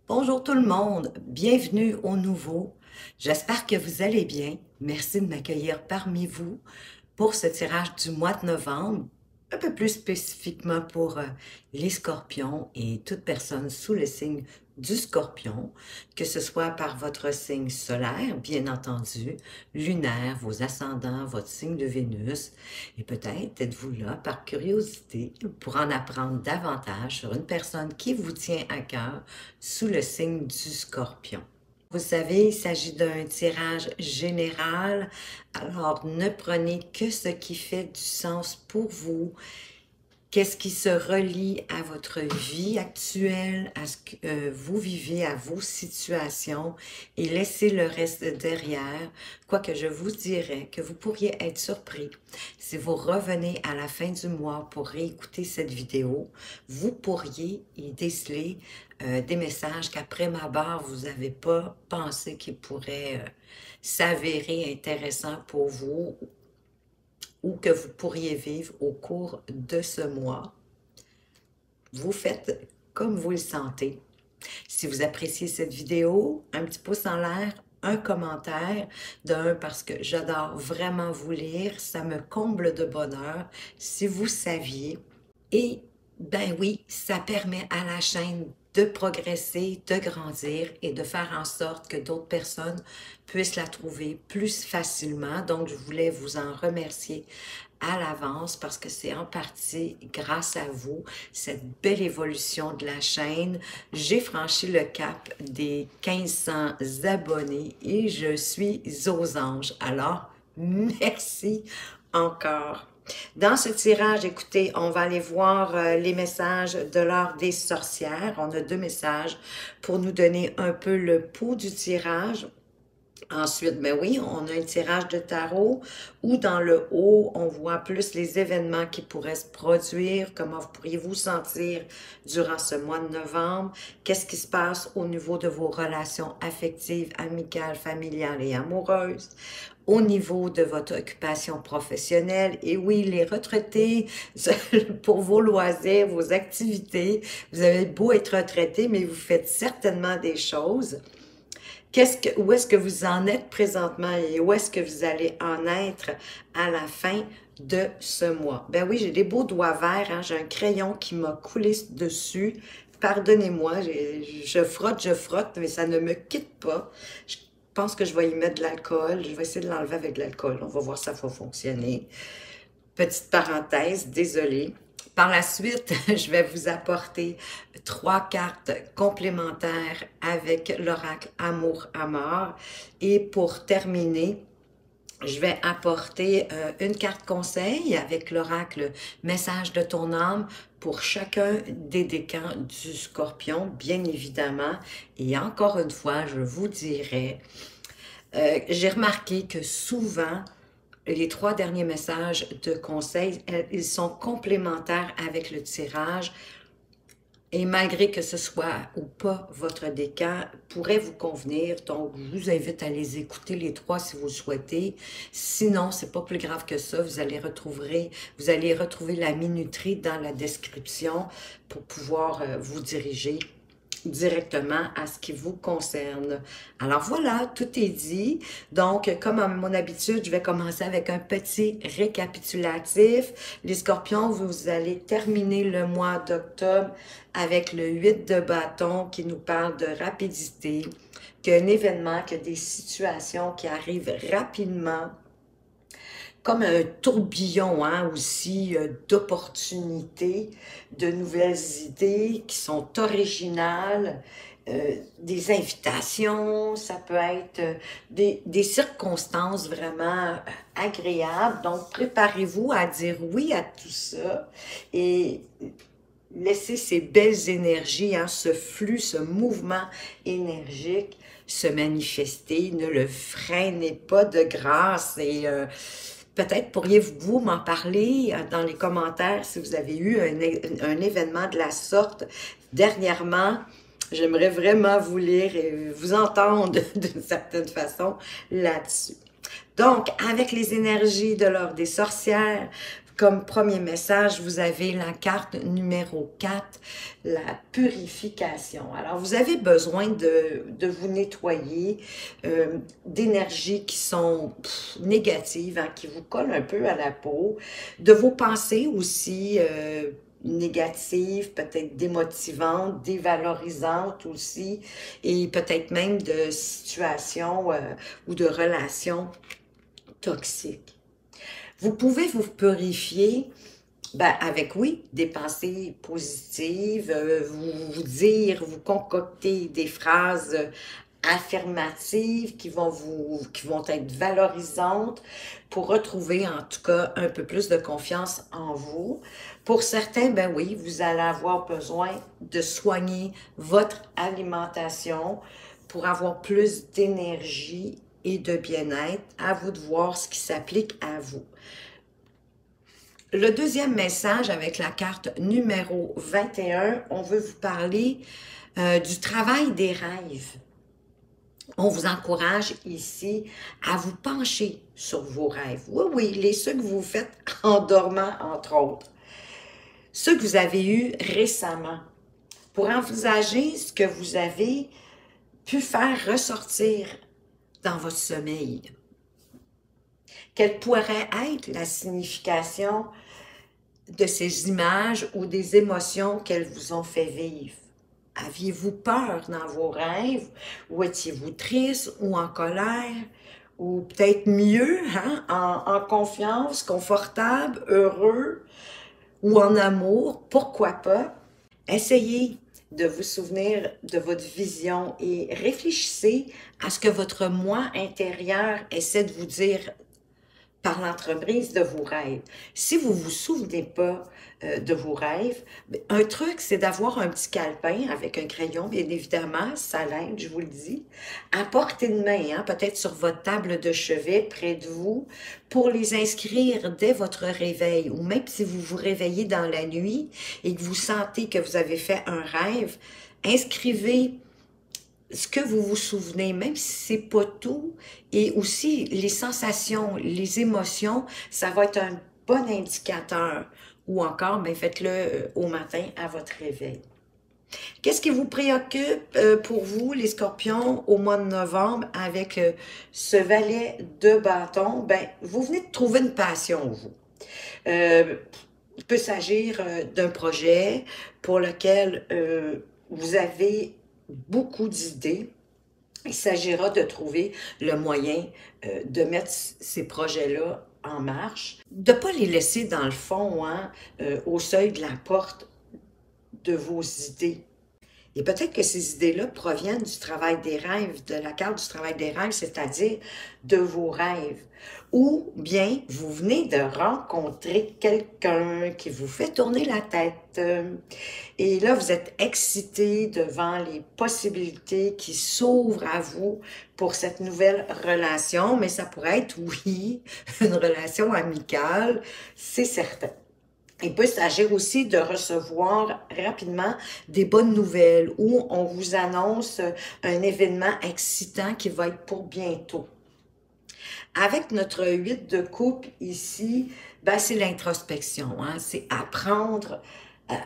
Bonjour tout le monde, bienvenue au nouveau. J'espère que vous allez bien. Merci de m'accueillir parmi vous pour ce tirage du mois de novembre, un peu plus spécifiquement pour les scorpions et toute personne sous le signe du scorpion, que ce soit par votre signe solaire, bien entendu, lunaire, vos ascendants, votre signe de Vénus, et peut-être êtes-vous là par curiosité pour en apprendre davantage sur une personne qui vous tient à cœur sous le signe du scorpion. Vous savez, il s'agit d'un tirage général, alors ne prenez que ce qui fait du sens pour vous. Qu'est-ce qui se relie à votre vie actuelle, à ce que vous vivez, à vos situations, et laissez le reste derrière. Quoique je vous dirais que vous pourriez être surpris si vous revenez à la fin du mois pour réécouter cette vidéo, vous pourriez y déceler des messages qu'après ma barre, vous n'avez pas pensé qu'ils pourraient s'avérer intéressants pour vous ou que vous pourriez vivre au cours de ce mois. Vous faites comme vous le sentez. Si vous appréciez cette vidéo, un petit pouce en l'air, un commentaire, parce que j'adore vraiment vous lire, ça me comble de bonheur si vous saviez. Et ben oui, ça permet à la chaîne de progresser, de grandir et de faire en sorte que d'autres personnes puissent la trouver plus facilement. Donc, je voulais vous en remercier à l'avance parce que c'est en partie grâce à vous, cette belle évolution de la chaîne. J'ai franchi le cap des 1500 abonnés et je suis aux anges. Alors, merci encore. Dans ce tirage, écoutez, on va aller voir les messages de l'Ordre des sorcières. On a deux messages pour nous donner un peu le pouls du tirage. Ensuite, ben oui, on a un tirage de tarot où dans le haut, on voit plus les événements qui pourraient se produire, comment vous pourriez vous sentir durant ce mois de novembre, qu'est-ce qui se passe au niveau de vos relations affectives, amicales, familiales et amoureuses, au niveau de votre occupation professionnelle. Et oui, les retraités, pour vos loisirs, vos activités, vous avez beau être retraité, mais vous faites certainement des choses. Où est-ce que vous en êtes présentement et où est-ce que vous allez en être à la fin de ce mois? Ben oui, j'ai des beaux doigts verts, hein, j'ai un crayon qui m'a coulé dessus. Pardonnez-moi, je frotte, mais ça ne me quitte pas. Je pense que je vais y mettre de l'alcool. Je vais essayer de l'enlever avec de l'alcool. On va voir si ça va fonctionner. Petite parenthèse, désolée. Par la suite, je vais vous apporter 3 cartes complémentaires avec l'oracle Amour à mort. Et pour terminer, je vais apporter une carte conseil avec l'oracle Message de ton âme pour chacun des décans du Scorpion, bien évidemment. Et encore une fois, je vous dirais, j'ai remarqué que souvent, les 3 derniers messages de conseil, ils sont complémentaires avec le tirage. Et malgré que ce soit ou pas votre décan, pourrait vous convenir. Donc, je vous invite à les écouter les 3 si vous le souhaitez. Sinon, c'est pas plus grave que ça. Vous allez retrouver la minuterie dans la description pour pouvoir vous diriger directement à ce qui vous concerne. Alors voilà, tout est dit. Donc, comme à mon habitude, je vais commencer avec un petit récapitulatif. Les scorpions, vous allez terminer le mois d'octobre avec le 8 de bâton qui nous parle de rapidité, qu'un événement, que des situations qui arrivent rapidement, comme un tourbillon hein, aussi d'opportunités, de nouvelles idées qui sont originales, des invitations, ça peut être des circonstances vraiment agréables. Donc, préparez-vous à dire oui à tout ça et laissez ces belles énergies, hein, ce flux, ce mouvement énergique se manifester. Ne le freinez pas de grâce et peut-être pourriez-vous m'en parler dans les commentaires si vous avez eu un événement de la sorte dernièrement. J'aimerais vraiment vous lire et vous entendre d'une certaine façon là-dessus. Donc, avec les énergies de l'ordre des sorcières, Comme premier message, vous avez la carte numéro 4, la purification. Alors, vous avez besoin de vous nettoyer d'énergies qui sont négatives, hein, qui vous collent un peu à la peau, de vos pensées aussi négatives, peut-être démotivantes, dévalorisantes aussi, et peut-être même de situations ou de relations toxiques. Vous pouvez vous purifier avec, oui, des pensées positives, vous dire, vous concocter des phrases affirmatives qui vont être valorisantes pour retrouver en tout cas un peu plus de confiance en vous. Pour certains, ben oui, vous allez avoir besoin de soigner votre alimentation pour avoir plus d'énergie et de bien-être. À vous de voir ce qui s'applique à vous. Le deuxième message avec la carte numéro 21, on veut vous parler du travail des rêves. On vous encourage ici à vous pencher sur vos rêves. Oui, oui, ceux que vous faites en dormant, entre autres. Ceux que vous avez eus récemment. Pour envisager ce que vous avez pu faire ressortir dans votre sommeil. Quelle pourrait être la signification de ces images ou des émotions qu'elles vous ont fait vivre? Aviez-vous peur dans vos rêves? Ou étiez-vous triste ou en colère? Ou peut-être mieux, hein? En confiance, confortable, heureux ou en amour? Pourquoi pas? Essayez de vous souvenir de votre vision et réfléchissez à ce que votre moi intérieur essaie de vous dire par l'entreprise de vos rêves. Si vous ne vous souvenez pas de vos rêves, un truc, c'est d'avoir un petit calepin avec un crayon, bien évidemment, ça l'aide, je vous le dis, à portée de main, hein, peut-être sur votre table de chevet, près de vous, pour les inscrire dès votre réveil, ou même si vous vous réveillez dans la nuit et que vous sentez que vous avez fait un rêve, inscrivez ce que vous vous souvenez, même si c'est pas tout, et aussi les sensations, les émotions, ça va être un bon indicateur. Ou encore, faites-le au matin à votre réveil. Qu'est-ce qui vous préoccupe pour vous, les scorpions, au mois de novembre avec ce valet de bâton? Vous venez de trouver une passion, vous. Il peut s'agir d'un projet pour lequel vous avez beaucoup d'idées. Il s'agira de trouver le moyen de mettre ces projets-là en marche, de ne pas les laisser dans le fond, hein, au seuil de la porte de vos idées. Et peut-être que ces idées-là proviennent du travail des rêves, de la carte du travail des rêves, c'est-à-dire de vos rêves. Ou bien vous venez de rencontrer quelqu'un qui vous fait tourner la tête. Et là, vous êtes excité devant les possibilités qui s'ouvrent à vous pour cette nouvelle relation. Mais ça pourrait être, oui, une relation amicale, c'est certain. Il peut s'agir aussi de recevoir rapidement des bonnes nouvelles ou on vous annonce un événement excitant qui va être pour bientôt. Avec notre 8 de coupe ici, c'est l'introspection, hein? C'est apprendre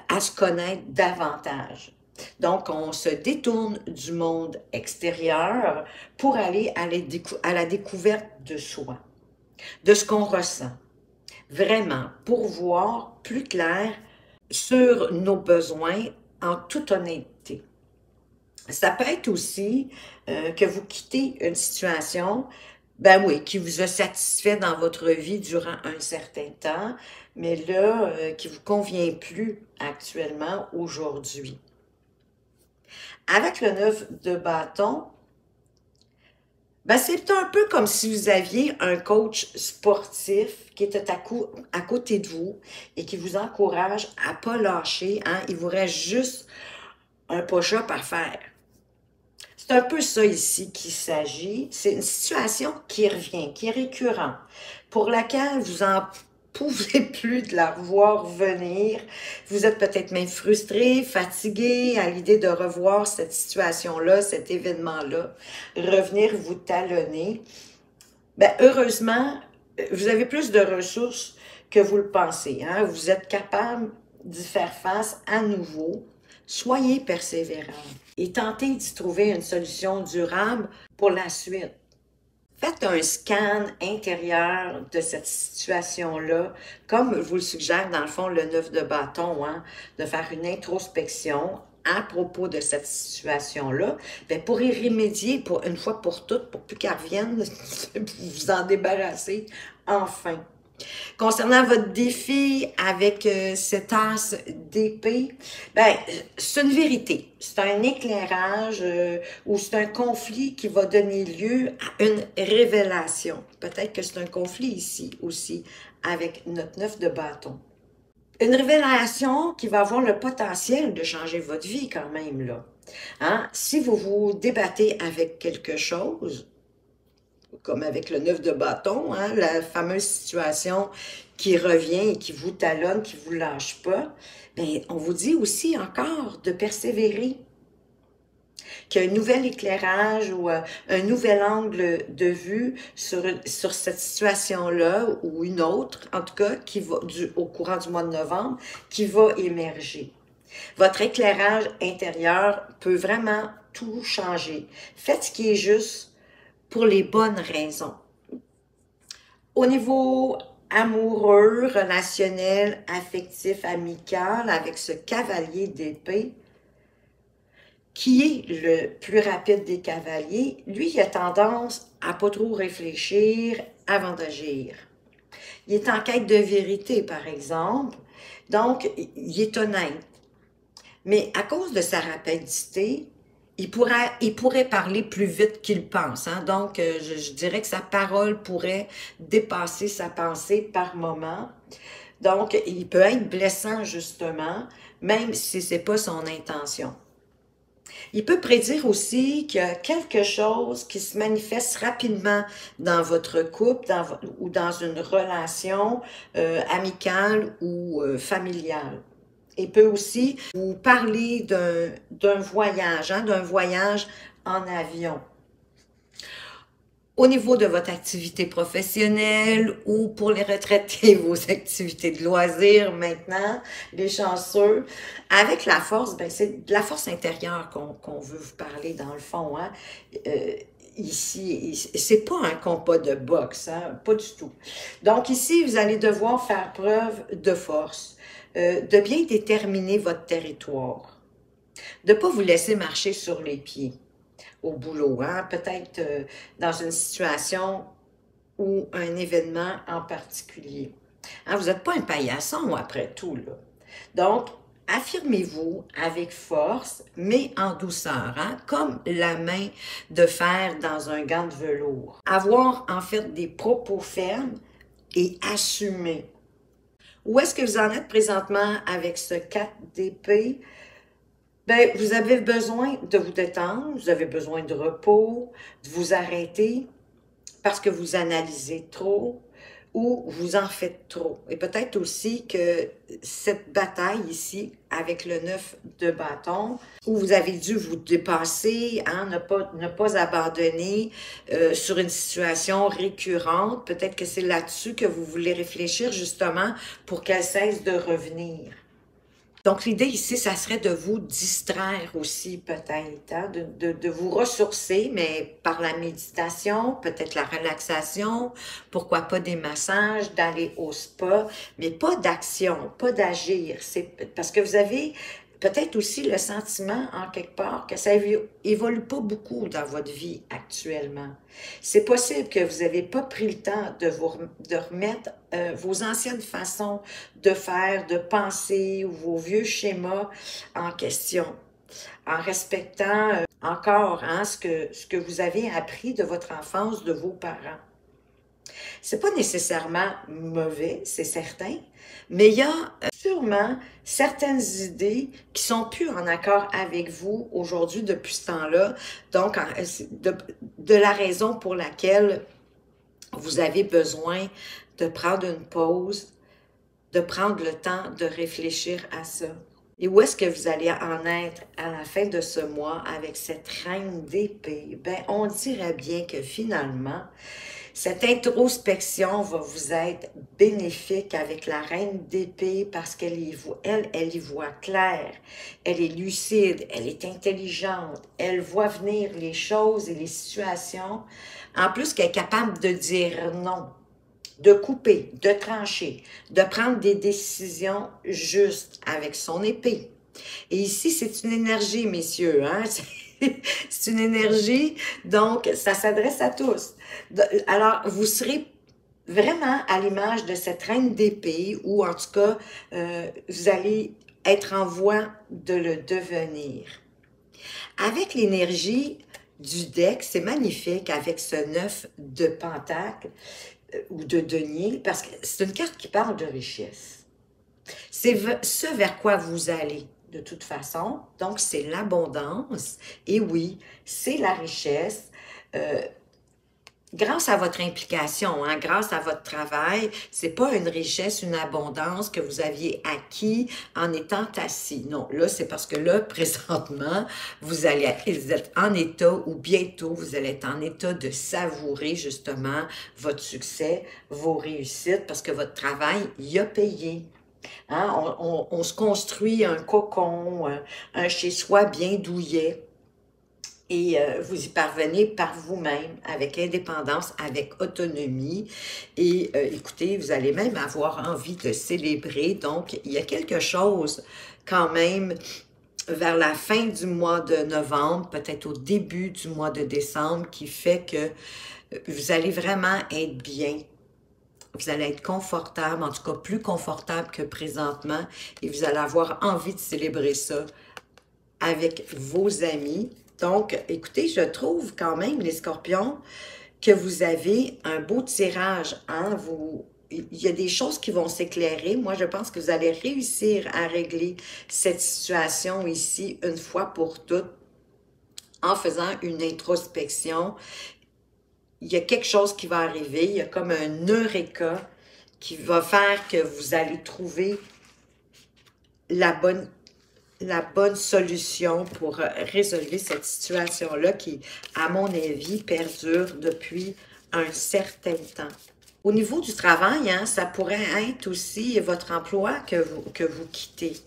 à se connaître davantage. Donc, on se détourne du monde extérieur pour aller à la découverte de soi, de ce qu'on ressent. Vraiment, pour voir plus clair sur nos besoins en toute honnêteté. Ça peut être aussi que vous quittez une situation, oui, qui vous a satisfait dans votre vie durant un certain temps, mais là, qui ne vous convient plus actuellement, aujourd'hui. Avec le 9 de bâton, c'est un peu comme si vous aviez un coach sportif qui était à côté de vous et qui vous encourage à ne pas lâcher. Hein? Il vous reste juste un push-up à faire. C'est un peu ça ici qu'il s'agit. C'est une situation qui revient, qui est récurrente, pour laquelle vous en pouvez plus de la voir venir. Vous êtes peut-être même frustré, fatigué à l'idée de revoir cette situation-là, cet événement-là, revenir vous talonner. Heureusement, vous avez plus de ressources que vous le pensez. Hein? Vous êtes capable d'y faire face à nouveau. Soyez persévérant et tentez d'y trouver une solution durable pour la suite. Faites un scan intérieur de cette situation-là, comme vous le suggère dans le fond le 9 de bâton, hein, de faire une introspection à propos de cette situation-là, pour y remédier pour une fois pour toutes, pour plus qu'elle revienne, vous vous en débarrasser enfin. Concernant votre défi avec cette as d'épée, c'est une vérité. C'est un éclairage ou c'est un conflit qui va donner lieu à une révélation. Peut-être que c'est un conflit ici aussi avec notre 9 de bâton. Une révélation qui va avoir le potentiel de changer votre vie quand même, là. Hein? Si vous vous débattez avec quelque chose, comme avec le 9 de bâton, hein, la fameuse situation qui revient et qui vous talonne, qui ne vous lâche pas, on vous dit aussi encore de persévérer, qu'il y a un nouvel éclairage ou un nouvel angle de vue sur cette situation-là ou une autre, en tout cas, au courant du mois de novembre, qui va émerger. Votre éclairage intérieur peut vraiment tout changer. Faites ce qui est juste pour les bonnes raisons. Au niveau amoureux, relationnel, affectif, amical, avec ce cavalier d'épée, qui est le plus rapide des cavaliers, lui, il a tendance à pas trop réfléchir avant d'agir. Il est en quête de vérité, par exemple, donc il est honnête. Mais à cause de sa rapidité, il pourrait parler plus vite qu'il pense. Hein? Donc, je dirais que sa parole pourrait dépasser sa pensée par moment. Donc, il peut être blessant, justement, même si ce n'est pas son intention. Il peut prédire aussi qu'il y a quelque chose qui se manifeste rapidement dans votre couple ou dans une relation amicale ou familiale. Il peut aussi vous parler d'un voyage, hein, d'un voyage en avion. Au niveau de votre activité professionnelle ou pour les retraités, vos activités de loisirs maintenant, les chanceux, avec la force, c'est de la force intérieure qu'on veut vous parler dans le fond. Hein. Ici, c'est pas un combat de boxe, hein, pas du tout. Donc ici, vous allez devoir faire preuve de force, de bien déterminer votre territoire, de ne pas vous laisser marcher sur les pieds au boulot, hein? Peut-être dans une situation ou un événement en particulier. Hein, vous n'êtes pas un paillasson après tout, là. Donc, affirmez-vous avec force, mais en douceur, hein? Comme la main de fer dans un gant de velours. Avoir en fait des propos fermes et assumés. Où est-ce que vous en êtes présentement avec ce 4 d'épée? Vous avez besoin de vous détendre, vous avez besoin de repos, de vous arrêter parce que vous analysez trop ou vous en faites trop. Et peut-être aussi que cette bataille ici, avec le 9 de bâton, où vous avez dû vous dépasser, hein, ne pas abandonner sur une situation récurrente, peut-être que c'est là-dessus que vous voulez réfléchir justement pour qu'elle cesse de revenir. Donc, l'idée ici, ça serait de vous distraire aussi, peut-être, hein, de vous ressourcer, mais par la méditation, peut-être la relaxation, pourquoi pas des massages, d'aller au spa, mais pas d'action, pas d'agir. C'est parce que vous avez peut-être aussi le sentiment, en quelque part, que ça évolue pas beaucoup dans votre vie actuellement. C'est possible que vous n'avez pas pris le temps de remettre vos anciennes façons de faire, de penser, ou vos vieux schémas en question, en respectant encore hein, ce que vous avez appris de votre enfance, de vos parents. C'est pas nécessairement mauvais, c'est certain, mais il y a sûrement certaines idées qui sont plus en accord avec vous aujourd'hui depuis ce temps-là. Donc, de la raison pour laquelle vous avez besoin de prendre une pause, de prendre le temps de réfléchir à ça. Et où est-ce que vous allez en être à la fin de ce mois avec cette reine d'épée? On dirait bien que finalement, Cette introspection va vous être bénéfique avec la reine d'épée parce elle y voit clair, elle est lucide, elle est intelligente, elle voit venir les choses et les situations. En plus qu'elle est capable de dire non, de couper, de trancher, de prendre des décisions justes avec son épée. Et ici, c'est une énergie, messieurs, hein? C'est une énergie, donc ça s'adresse à tous. Alors, vous serez vraiment à l'image de cette reine d'épée, ou en tout cas, vous allez être en voie de le devenir. Avec l'énergie du deck, c'est magnifique avec ce 9 de pentacle ou de denier, parce que c'est une carte qui parle de richesse. C'est ce vers quoi vous allez, de toute façon. Donc, c'est l'abondance. Et oui, c'est la richesse. Grâce à votre implication, hein, grâce à votre travail, c'est pas une richesse, une abondance que vous aviez acquis en étant assis. Non, là, c'est parce que là, présentement, vous êtes en état, ou bientôt, vous allez être en état de savourer justement votre succès, vos réussites, parce que votre travail, il a payé. Hein? On se construit un cocon, un chez-soi bien douillet. Et vous y parvenez par vous-même, avec indépendance, avec autonomie. Et écoutez, vous allez même avoir envie de célébrer. Donc, il y a quelque chose quand même vers la fin du mois de novembre, peut-être au début du mois de décembre, qui fait que vous allez vraiment être bien. Vous allez être confortable, en tout cas plus confortable que présentement. Et vous allez avoir envie de célébrer ça avec vos amis. Donc, écoutez, je trouve quand même, les scorpions, que vous avez un beau tirage. Hein? Il y a des choses qui vont s'éclairer. Moi, je pense que vous allez réussir à régler cette situation ici une fois pour toutes en faisant une introspection. Il y a quelque chose qui va arriver. Il y a comme un eureka qui va faire que vous allez trouver la bonne solution pour résoudre cette situation-là qui, à mon avis, perdure depuis un certain temps. Au niveau du travail, hein, ça pourrait être aussi votre emploi que vous quittez.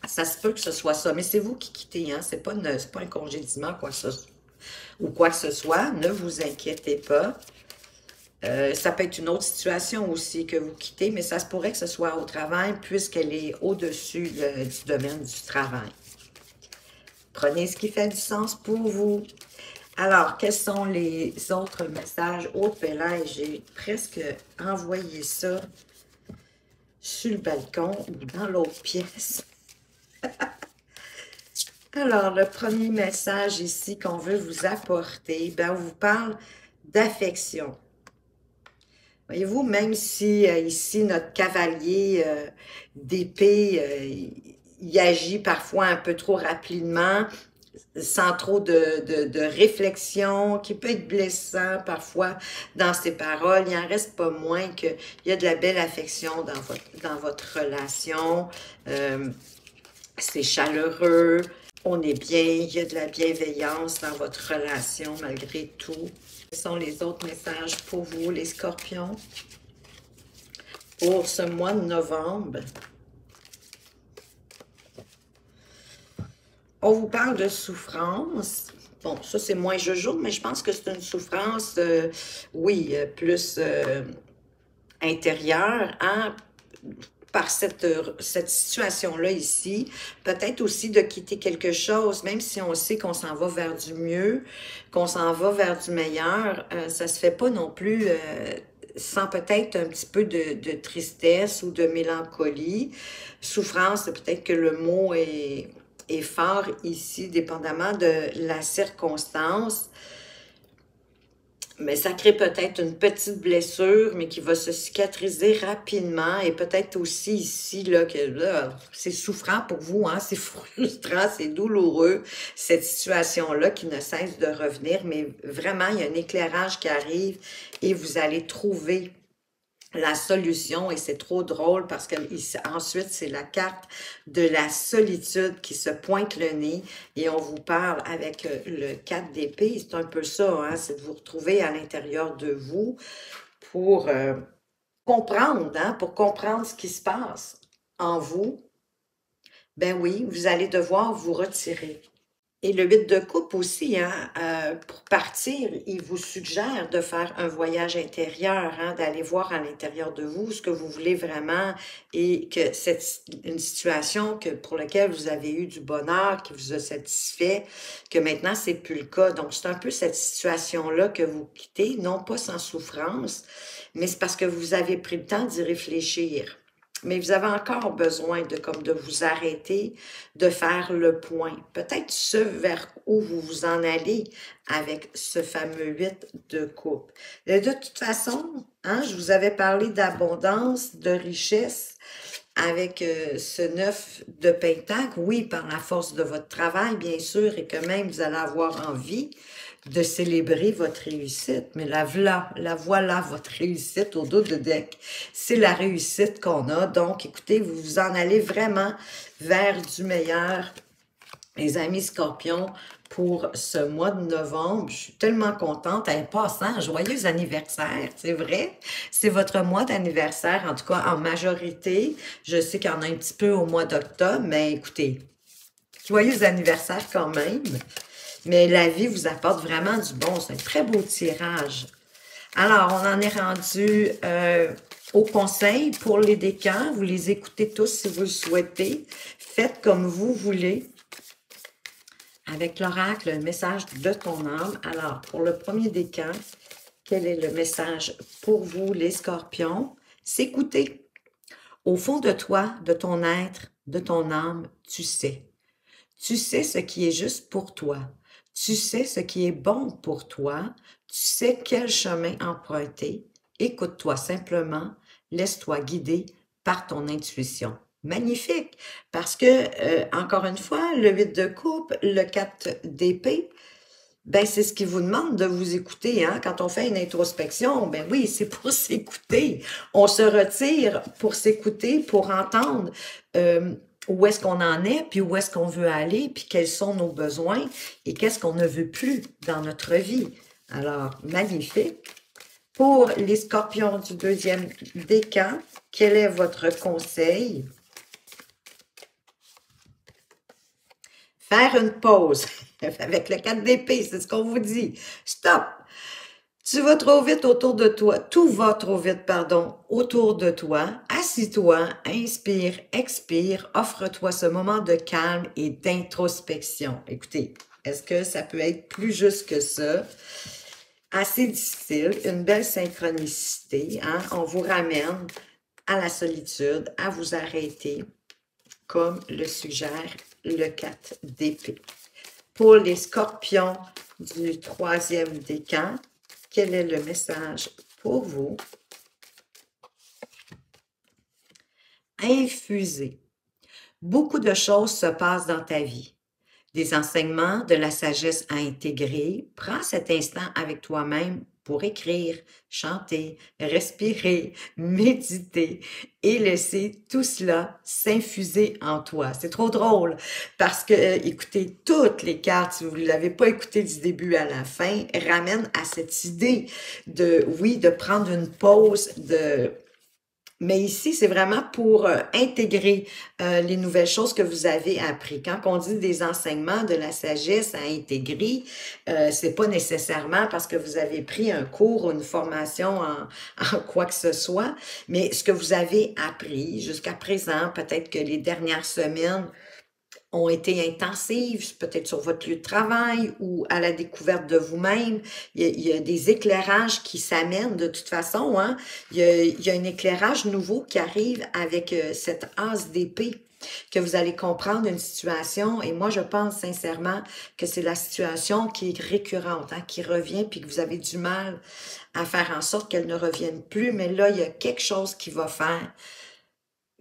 Ça se peut que ce soit ça, mais c'est vous qui quittez, hein, c'est pas un congédiement ou quoi que ce soit, ne vous inquiétez pas. Ça peut être une autre situation aussi que vous quittez, mais ça se pourrait que ce soit au travail puisqu'elle est au-dessus du domaine du travail. Prenez ce qui fait du sens pour vous. Alors, quels sont les autres messages? Oh, là, j'ai presque envoyé ça sur le balcon ou dans l'autre pièce. Alors, le premier message ici qu'on veut vous apporter, ben, on vous parle d'affection. Voyez-vous, même si ici, notre cavalier d'épée, il agit parfois un peu trop rapidement, sans trop de réflexion, qui peut être blessant parfois dans ses paroles, il n'en reste pas moins qu'il y a de la belle affection dans votre relation. C'est chaleureux, on est bien, il y a de la bienveillance dans votre relation malgré tout. Quels sont les autres messages pour vous, les scorpions, pour ce mois de novembre? On vous parle de souffrance. Bon, ça, c'est moins jojo, mais je pense que c'est une souffrance, oui, plus intérieure, hein, par cette situation-là ici. Peut-être aussi de quitter quelque chose, même si on sait qu'on s'en va vers du mieux, qu'on s'en va vers du meilleur, ça se fait pas non plus sans peut-être un petit peu de tristesse ou de mélancolie. Souffrance, peut-être que le mot est fort ici, dépendamment de la circonstance. Mais ça crée peut-être une petite blessure, mais qui va se cicatriser rapidement. Et peut-être aussi ici, là, que c'est souffrant pour vous, hein, c'est frustrant, c'est douloureux, cette situation-là qui ne cesse de revenir. Mais vraiment, il y a un éclairage qui arrive et vous allez trouver la solution, et c'est trop drôle parce que ensuite, c'est la carte de la solitude qui se pointe le nez et on vous parle avec le 4 d'épée. C'est un peu ça, hein, c'est de vous retrouver à l'intérieur de vous pour comprendre, hein, pour comprendre ce qui se passe en vous. Ben oui, vous allez devoir vous retirer. Et le 8 de coupe aussi, hein, pour partir, il vous suggère de faire un voyage intérieur, hein, d'aller voir à l'intérieur de vous ce que vous voulez vraiment et que c'est une situation pour laquelle vous avez eu du bonheur, qui vous a satisfait, que maintenant c'est plus le cas. Donc c'est un peu cette situation-là que vous quittez, non pas sans souffrance, mais c'est parce que vous avez pris le temps d'y réfléchir. Mais vous avez encore besoin de vous arrêter, de faire le point. Peut-être ce vers où vous vous en allez avec ce fameux 8 de coupe. Et de toute façon, hein, je vous avais parlé d'abondance, de richesse avec ce 9 de pentacle. Oui, par la force de votre travail, bien sûr, et que même vous allez avoir envie de célébrer votre réussite. Mais la voilà votre réussite au dos de deck. C'est la réussite qu'on a. Donc, écoutez, vous vous en allez vraiment vers du meilleur, les amis scorpions, pour ce mois de novembre. Je suis tellement contente. En passant, joyeux anniversaire, c'est vrai. C'est votre mois d'anniversaire, en tout cas en majorité. Je sais qu'il y en a un petit peu au mois d'octobre, mais écoutez, joyeux anniversaire quand même. Mais la vie vous apporte vraiment du bon. C'est un très beau tirage. Alors, on en est rendu au conseil pour les décans. Vous les écoutez tous si vous le souhaitez. Faites comme vous voulez. Avec l'oracle, le message de ton âme. Alors, pour le premier décan, quel est le message pour vous, les scorpions? S'écouter. Au fond de toi, de ton être, de ton âme, tu sais. Tu sais ce qui est juste pour toi. Tu sais ce qui est bon pour toi. Tu sais quel chemin emprunter. Écoute-toi simplement. Laisse-toi guider par ton intuition. Magnifique! Parce que, encore une fois, le 8 de coupe, le 4 d'épée, ben c'est ce qui vous demande de vous écouter, hein. Quand on fait une introspection, ben oui, c'est pour s'écouter. On se retire pour s'écouter, pour entendre où est-ce qu'on en est, puis où est-ce qu'on veut aller, puis quels sont nos besoins et qu'est-ce qu'on ne veut plus dans notre vie. Alors, magnifique. Pour les scorpions du deuxième décan, quel est votre conseil? Faire une pause. Avec le 4 d'épée, c'est ce qu'on vous dit. Stop! Tu vas trop vite autour de toi. Tout va trop vite, pardon, autour de toi. Assis-toi, inspire, expire. Offre-toi ce moment de calme et d'introspection. Écoutez, est-ce que ça peut être plus juste que ça? Assez difficile, une belle synchronicité. Hein? On vous ramène à la solitude, à vous arrêter, comme le suggère le 4 d'épée. Pour les scorpions du troisième décan, quel est le message pour vous? Infuser. Beaucoup de choses se passent dans ta vie. Des enseignements, de la sagesse à intégrer. Prends cet instant avec toi-même pour écrire, chanter, respirer, méditer et laisser tout cela s'infuser en toi. C'est trop drôle parce que, écoutez, toutes les cartes, si vous ne l'avez pas écouté du début à la fin, ramènent à cette idée de, oui, de prendre une pause, mais ici, c'est vraiment pour intégrer les nouvelles choses que vous avez appris. Quand on dit des enseignements, de la sagesse à intégrer, c'est pas nécessairement parce que vous avez pris un cours ou une formation en quoi que ce soit, mais ce que vous avez appris jusqu'à présent, peut-être que les dernières semaines ont été intensives, peut-être sur votre lieu de travail ou à la découverte de vous-même. Il y a des éclairages qui s'amènent de toute façon. Hein? Il y a un éclairage nouveau qui arrive avec cette as d'épée, que vous allez comprendre une situation. Et moi, je pense sincèrement que c'est la situation qui est récurrente, hein, qui revient, puis que vous avez du mal à faire en sorte qu'elle ne revienne plus. Mais là, il y a quelque chose qui va faire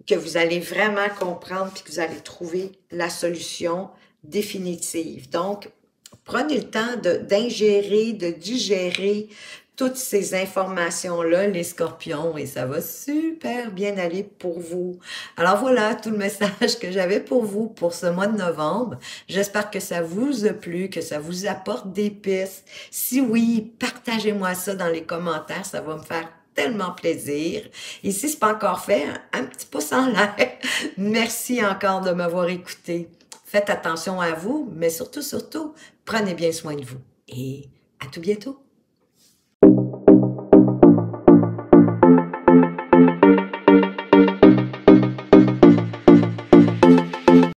que vous allez vraiment comprendre puis que vous allez trouver la solution définitive. Donc, prenez le temps d'ingérer, de digérer toutes ces informations-là, les scorpions, et ça va super bien aller pour vous. Alors voilà tout le message que j'avais pour vous pour ce mois de novembre. J'espère que ça vous a plu, que ça vous apporte des pistes. Si oui, partagez-moi ça dans les commentaires, ça va me faire tellement plaisir. Et si ce n'est pas encore fait, un petit pouce en l'air. Merci encore de m'avoir écouté. Faites attention à vous, mais surtout, prenez bien soin de vous. Et à tout bientôt.